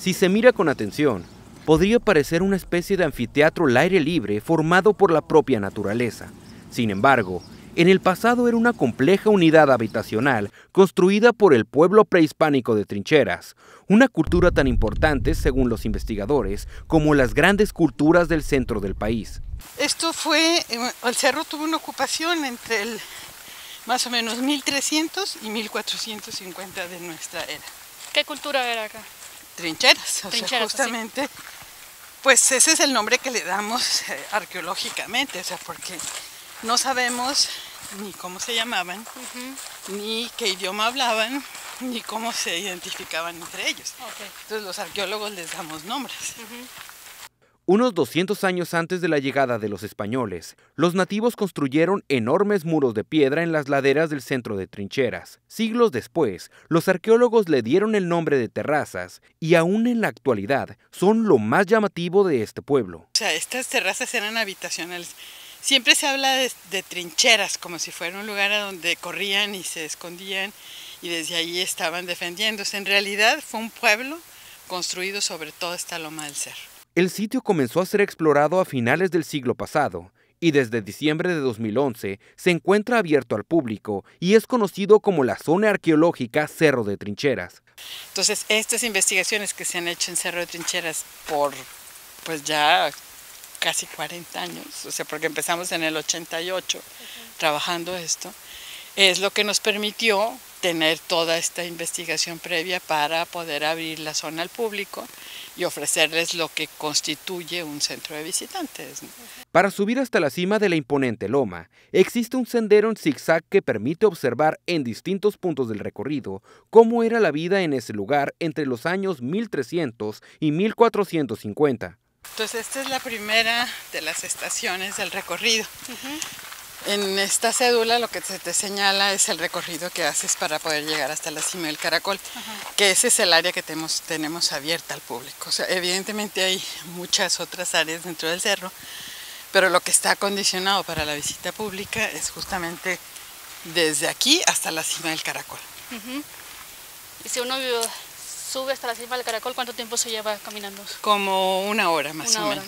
Si se mira con atención, podría parecer una especie de anfiteatro al aire libre formado por la propia naturaleza. Sin embargo, en el pasado era una compleja unidad habitacional construida por el pueblo prehispánico de Trincheras, una cultura tan importante, según los investigadores, como las grandes culturas del centro del país. Esto fue, el cerro tuvo una ocupación entre el más o menos 1300 y 1450 de nuestra era. ¿Qué cultura era acá? Trincheras, o sea, justamente, sí. Pues ese es el nombre que le damos arqueológicamente, o sea, porque no sabemos ni cómo se llamaban, ni qué idioma hablaban, ni cómo se identificaban entre ellos. Okay. Entonces los arqueólogos les damos nombres. Unos 200 años antes de la llegada de los españoles, los nativos construyeron enormes muros de piedra en las laderas del centro de Trincheras. Siglos después, los arqueólogos le dieron el nombre de terrazas y aún en la actualidad son lo más llamativo de este pueblo. O sea, estas terrazas eran habitacionales. Siempre se habla de trincheras, como si fuera un lugar a donde corrían y se escondían y desde ahí estaban defendiéndose. En realidad fue un pueblo construido sobre toda esta loma del cerro. El sitio comenzó a ser explorado a finales del siglo pasado y desde diciembre de 2011 se encuentra abierto al público y es conocido como la zona arqueológica Cerro de Trincheras. Entonces, estas investigaciones que se han hecho en Cerro de Trincheras por pues ya casi 40 años, o sea, porque empezamos en el 88 trabajando esto, es lo que nos permitió tener toda esta investigación previa para poder abrir la zona al público y ofrecerles lo que constituye un centro de visitantes. Para subir hasta la cima de la imponente loma, existe un sendero en zigzag que permite observar en distintos puntos del recorrido cómo era la vida en ese lugar entre los años 1300 y 1450. Entonces esta es la primera de las estaciones del recorrido. En esta cédula lo que se te señala es el recorrido que haces para poder llegar hasta la cima del Caracol, que ese es el área que tenemos abierta al público. O sea, evidentemente hay muchas otras áreas dentro del cerro, pero lo que está acondicionado para la visita pública es justamente desde aquí hasta la cima del Caracol. Y si uno sube hasta la cima del Caracol, ¿cuánto tiempo se lleva caminando? Como una hora más o menos.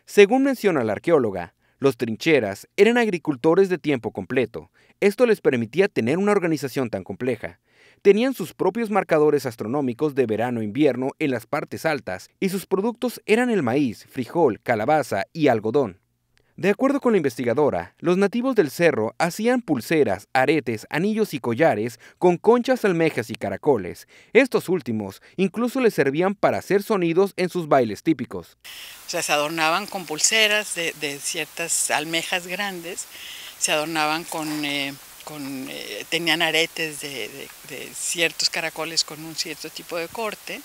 Según menciona la arqueóloga, los Trincheras eran agricultores de tiempo completo. Esto les permitía tener una organización tan compleja. Tenían sus propios marcadores astronómicos de verano-invierno en las partes altas y sus productos eran el maíz, frijol, calabaza y algodón. De acuerdo con la investigadora, los nativos del cerro hacían pulseras, aretes, anillos y collares con conchas, almejas y caracoles. Estos últimos incluso les servían para hacer sonidos en sus bailes típicos. O sea, se adornaban con pulseras de ciertas almejas grandes, se adornaban tenían aretes de ciertos caracoles con un cierto tipo de corte,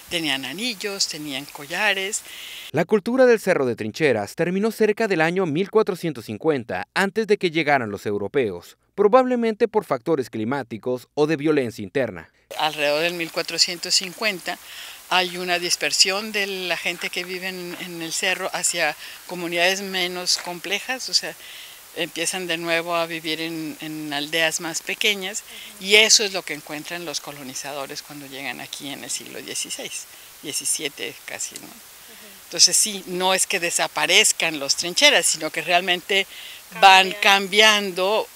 tenían anillos, tenían collares. La cultura del Cerro de Trincheras terminó cerca del año 1450, antes de que llegaran los europeos, probablemente por factores climáticos o de violencia interna. Alrededor del 1450 hay una dispersión de la gente que vive en el cerro hacia comunidades menos complejas, o sea, empiezan de nuevo a vivir en aldeas más pequeñas y eso es lo que encuentran los colonizadores cuando llegan aquí en el siglo XVI, XVII casi, ¿no? Entonces sí, no es que desaparezcan los trincheras, sino que realmente van cambiando,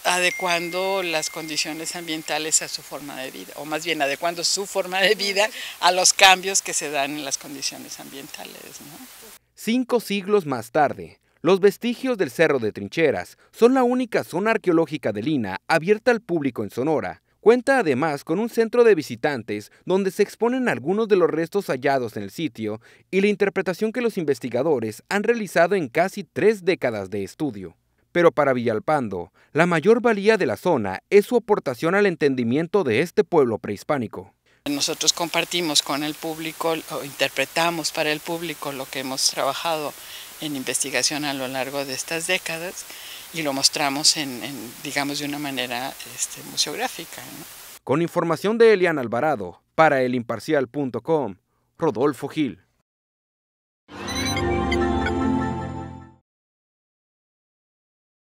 adecuando las condiciones ambientales a su forma de vida, o más bien adecuando su forma de vida a los cambios que se dan en las condiciones ambientales, ¿no? 5 siglos más tarde, los vestigios del Cerro de Trincheras son la única zona arqueológica de Lina abierta al público en Sonora. Cuenta además con un centro de visitantes donde se exponen algunos de los restos hallados en el sitio y la interpretación que los investigadores han realizado en casi 3 décadas de estudio. Pero para Villalpando, la mayor valía de la zona es su aportación al entendimiento de este pueblo prehispánico. Nosotros compartimos con el público o interpretamos para el público lo que hemos trabajado en investigación a lo largo de estas décadas y lo mostramos digamos, de una manera museográfica, ¿no? Con información de Eliana Alvarado, para elimparcial.com, Rodolfo Gil.